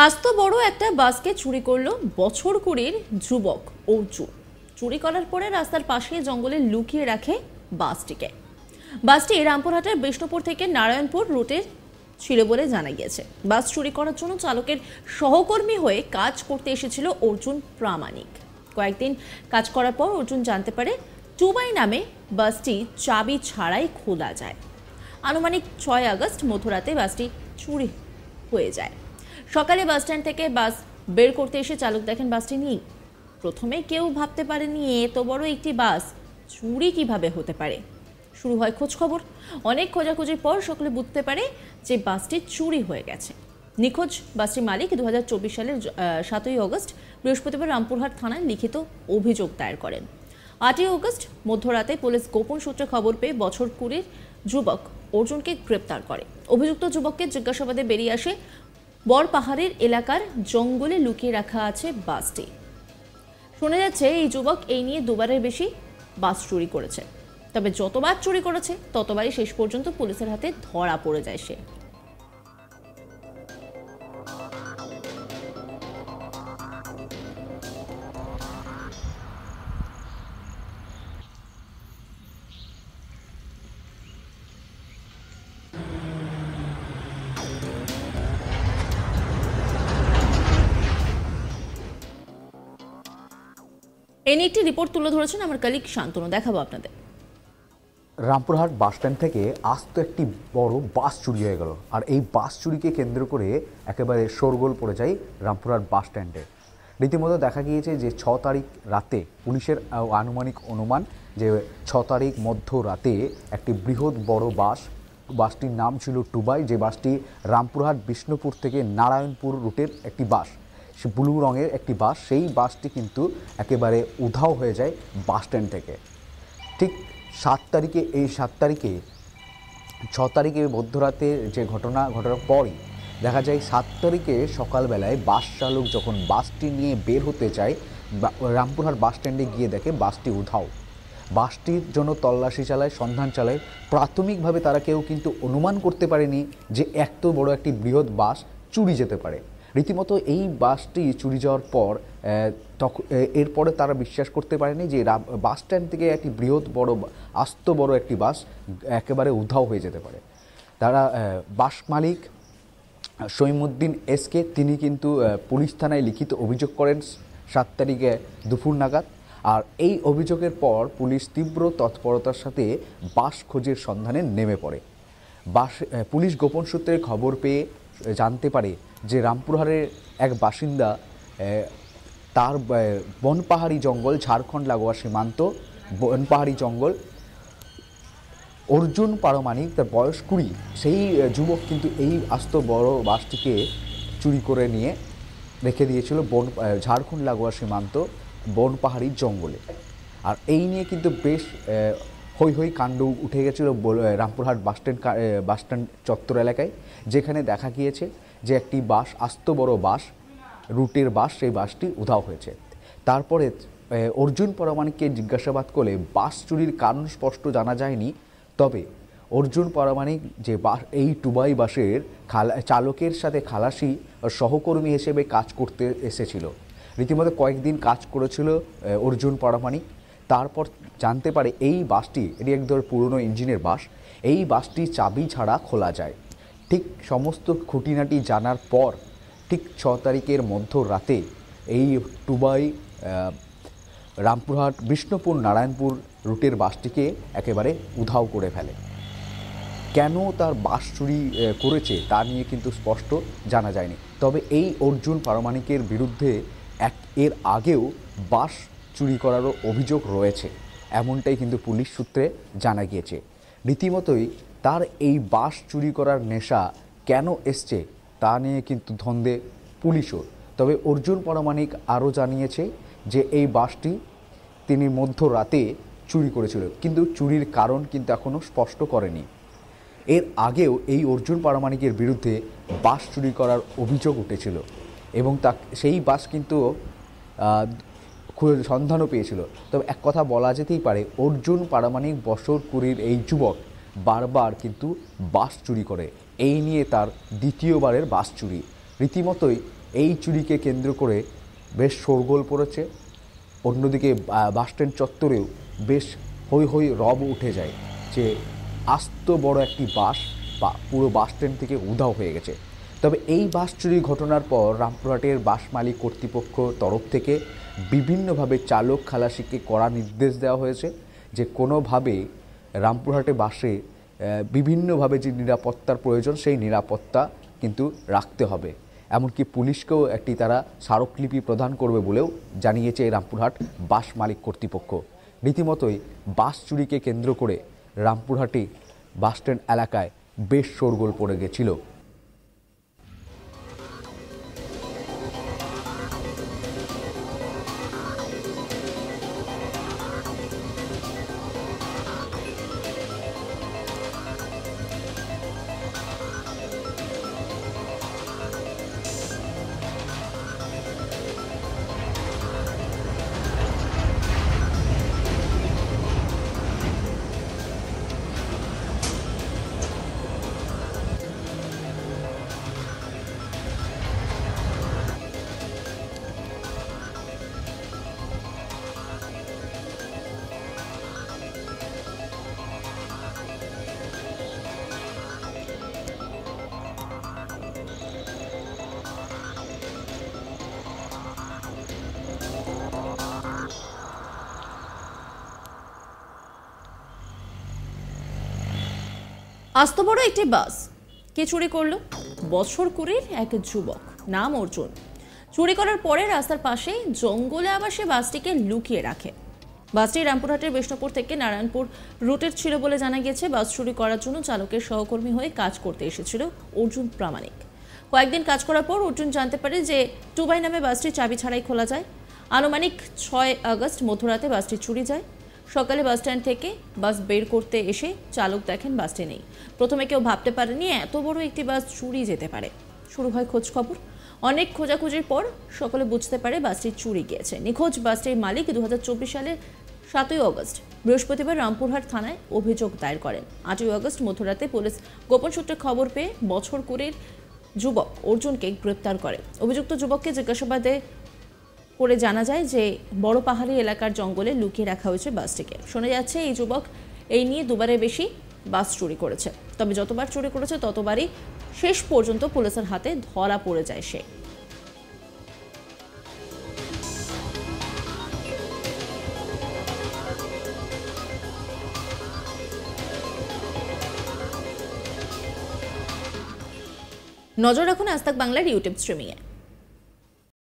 আস্ত বড় একটা বাসকে চুরি করলো বছর কুড়ির যুবক অর্জুন। চুরি করার পরে রাস্তার পাশে জঙ্গলে লুকিয়ে রাখে বাসটিকে। বাসটি রামপুরহাটের বিষ্ণুপুর থেকে নারায়ণপুর রুটে ছিল বলে জানা গিয়েছে। বাস চুরি করার জন্য চালকের সহকর্মী হয়ে কাজ করতে এসেছিল অর্জুন প্রামাণিক। কয়েকদিন কাজ করার পর অর্জুন জানতে পারে টুবাই নামে বাসটি চাবি ছাড়াই খোলা যায়। আনুমানিক 6 আগস্ট মধ্যরাতে বাসটি চুরি হয়ে যায়। সকালে বাস স্ট্যান্ড থেকে বাস বের করতে এসে চালক দেখেন বাসটি নেই। প্রথমে কেউ ভাবতে পারেনি এত বড় একটি বাস চুরি কিভাবে হতে পারে। শুরু হয় খোঁজ খবর। অনেক খোঁজাখুঁজির পর সকলে বুঝতে পারে যে বাসটি চুরি হয়ে গেছে। নিখোঁজ বাসটির মালিক 2024 সালের 7ই আগস্ট বৃহস্পতিবার রামপুরহাট থানায় লিখিত অভিযোগ দায়ের করেন। 8ই আগস্ট মধ্যরাতে পুলিশ গোপন সূত্রে খবর পেয়ে বছর কুড়ির যুবক অর্জুনকে গ্রেপ্তার করে। অভিযুক্ত যুবককে জিজ্ঞাসাবাদে বেরিয়ে আসে বড়পাহাড়ের এলাকার জঙ্গলে লুকিয়ে রাখা আছে বাসটি। শোনা যাচ্ছে এই যুবক এই নিয়ে দুবারের বেশি বাস চুরি করেছে। তবে যতবার চুরি করেছে ততবারই শেষ পর্যন্ত পুলিশের হাতে ধরা পড়ে যায় সে। এ নিয়ে একটি রিপোর্ট তুলে ধরেছেন আমার কলিগ শান্তনু, দেখাবো আপনাদের। রামপুরহাট বাস স্ট্যান্ড থেকে আস্ত একটি বড় বাস চুরি হয়ে গেল। আর এই বাস চুরিকে কেন্দ্র করে একেবারে শোরগোল পড়ে যায় রামপুরহাট বাস স্ট্যান্ডে। রীতিমতো দেখা গিয়েছে যে 6 তারিখ রাতে পুলিশের আনুমানিক অনুমান যে 6 তারিখ মধ্যরাতে একটি বৃহৎ বড় বাসটির নাম ছিল টুবাই, যে বাসটি রামপুরহাট বিষ্ণুপুর থেকে নারায়ণপুর রুটের একটি বাস, সে ব্লু রঙের একটি বাস। সেই বাসটি কিন্তু একেবারে উধাও হয়ে যায় বাস স্ট্যান্ড থেকে। ঠিক 7 তারিখে 6 তারিখে মধ্যরাতে যে ঘটনার পরই দেখা যায় 7 তারিখে সকালবেলায় বাস চালক যখন বাসটি নিয়ে বের হতে চায় রামপুরহাট বাস স্ট্যান্ডে গিয়ে দেখে বাসটি উধাও। বাসটির জন্য তল্লাশি চালায়, সন্ধান চালায়। প্রাথমিকভাবে তারা কেউ কিন্তু অনুমান করতে পারেনি যে এত বড় একটি বৃহৎ বাস চুরি যেতে পারে। রীতিমতো এই বাসটি চুরি যাওয়ার পর এরপরে তারা বিশ্বাস করতে পারেনি যে বাস স্ট্যান্ড থেকে একটি বৃহৎ বড় আস্ত বড় একটি বাস একেবারে উধাও হয়ে যেতে পারে। তারা বাস মালিক সৈমুদ্দিন এসকে তিনি কিন্তু পুলিশ থানায় লিখিত অভিযোগ করেন 7 তারিখে দুপুর নাগাদ। আর এই অভিযোগের পর পুলিশ তীব্র তৎপরতার সাথে বাস খোঁজের সন্ধানে নেমে পড়ে। পুলিশ গোপন সূত্রে খবর পেয়ে জানতে পারে যে রামপুরহাটের এক বাসিন্দা তার বনপাহাড়ি জঙ্গল, ঝাড়খণ্ড লাগোয়া সীমান্ত বনপাহাড়ি জঙ্গল, অর্জুন পারমাণিক, তার বয়স 20, সেই যুবক কিন্তু এই আস্ত বড় বাসটিকে চুরি করে নিয়ে রেখে দিয়েছিল ঝাড়খণ্ড লাগোয়া সীমান্ত বনপাহাড়ি জঙ্গলে। আর এই নিয়ে কিন্তু বেশ হৈ হৈ কাণ্ড উঠে গেছিল রামপুরহাট বাস স্ট্যান্ড চত্বর এলাকায়, যেখানে দেখা গিয়েছে যে একটি বাস, আস্ত বড় বাস, রুটের বাস, সেই বাসটি উধাও হয়েছে। তারপরে অর্জুন পারমাণিককে জিজ্ঞাসাবাদ করলে বাস চুরির কারণ স্পষ্ট জানা যায়নি। তবে অর্জুন পারমাণিক যে এই টুবাই বাসের চালকের সাথে খালাসি সহকর্মী হিসেবে কাজ করতে এসেছিল। রীতিমতো কয়েকদিন কাজ করেছিল অর্জুন পারমাণিক। তারপর জানতে পারে এই বাসটি, এটি এক ধরনের পুরনো ইঞ্জিনের বাস, এই বাসটি চাবি ছাড়া খোলা যায়। ঠিক সমস্ত খুঁটিনাটি জানার পর ঠিক 6 তারিখের মধ্যরাতে এই টুবাই রামপুরহাট বিষ্ণুপুর নারায়ণপুর রুটের বাসটিকে একেবারে উধাও করে ফেলে। কেন তার বাস চুরি করেছে তা নিয়ে কিন্তু স্পষ্ট জানা যায়নি। তবে এই অর্জুন পারমাণিকের বিরুদ্ধে এর আগেও বাস চুরি করারও অভিযোগ রয়েছে, এমনটাই কিন্তু পুলিশ সূত্রে জানা গিয়েছে। রীতিমতোই তার এই বাস চুরি করার নেশা কেন এসছে তা নিয়ে কিন্তু ধন্দে পুলিশও। তবে অর্জুন পারমাণিক আরও জানিয়েছে যে এই বাসটি তিনি মধ্যরাতে চুরি করেছিল, কিন্তু চুরির কারণ কিন্তু এখনও স্পষ্ট করেনি। এর আগেও এই অর্জুন পারমাণিকের বিরুদ্ধে বাস চুরি করার অভিযোগ উঠেছিল এবং সেই বাস কিন্তু সন্ধানও পেয়েছিল। তবে এক কথা বলা যেতেই পারে, অর্জুন পারমাণিক বছর 20 এই যুবক বারবার কিন্তু বাস চুরি করে। এই নিয়ে তার দ্বিতীয়বারের বাস চুরি। রীতিমতোই এই চুরিকে কেন্দ্র করে বেশ শোরগোল পড়েছে। অন্যদিকে বাসস্ট্যান্ড চত্বরেও বেশ হৈ হৈ রব উঠে যায় যে আস্ত বড় একটি বাস পুরো বাসস্ট্যান্ড থেকে উধাও হয়ে গেছে। তবে এই বাস চুরির ঘটনার পর রামপুরহাটের বাস মালিক কর্তৃপক্ষ তরফ থেকে বিভিন্নভাবে চালক খালাসিকে কড়া নির্দেশ দেওয়া হয়েছে যে কোনোভাবে রামপুরহাটে বাসে বিভিন্নভাবে যে নিরাপত্তার প্রয়োজন সেই নিরাপত্তা কিন্তু রাখতে হবে। এমনকি পুলিশকেও একটি তারা স্মারকলিপি প্রদান করবে বলেও জানিয়েছে রামপুরহাট বাস মালিক কর্তৃপক্ষ। রীতিমতোই বাস চুরিকে কেন্দ্র করে রামপুরহাটে বাসস্ট্যান্ড এলাকায় বেশ শোরগোল পড়ে গেছিল। আস্ত বড় একটি বাস কে চুরি করলো? বছর কুড়ির এক যুবক, নাম অর্জুন। চুরি করার পরে রাস্তার পাশে জঙ্গলে আবার সে বাসটিকে লুকিয়ে রাখে। বাসটি রামপুরহাটের বিষ্ণুপুর থেকে নারায়ণপুর রুটের ছিল বলে জানা গেছে। বাস চুরি করার জন্য চালকের সহকর্মী হয়ে কাজ করতে এসেছিল অর্জুন প্রামাণিক। কয়েকদিন কাজ করার পর অর্জুন জানতে পারে যে 2x নামে বাসটি চাবি ছাড়াই খোলা যায়। আনুমানিক 6 আগস্ট মধ্যরাতে বাসটি চুরি যায়। সকালে বাসস্ট্যান্ড থেকে বাস বের করতে এসে চালক দেখেন বাসটি নেই। প্রথমে কেউ ভাবতে পারেনি এত বড় একটি বাস চুরি যেতে পারে। শুরু হয় খোঁজ খবর। অনেক খোঁজাখুঁজির পর সকলে বুঝতে পারে বাসটি চুরি গিয়েছে। নিখোঁজ বাসটির মালিক 2024 সালের 7ই আগস্ট বৃহস্পতিবার রামপুরহাট থানায় অভিযোগ দায়ের করেন। 8ই আগস্ট মধ্যরাতে পুলিশ গোপন সূত্রে খবর পেয়ে বছর কুড়ির যুবক অর্জুনকে গ্রেপ্তার করে। অভিযুক্ত যুবককে জিজ্ঞাসাবাদে করে জানা যায় যে বড় পাহাড়ি এলাকার জঙ্গলে লুকিয়ে রাখা হয়েছে বাসটিকে। শোনা যাচ্ছে এই যুবক এই নিয়ে দুবারের বেশি বাস চুরি করেছে। তবে যতবার চুরি করেছে ততবারই শেষ পর্যন্ত পুলিশের হাতে ধরা পড়ে যায় সে। নজর রাখুন আজ তাক বাংলার ইউটিউব স্ট্রিমিংয়ে।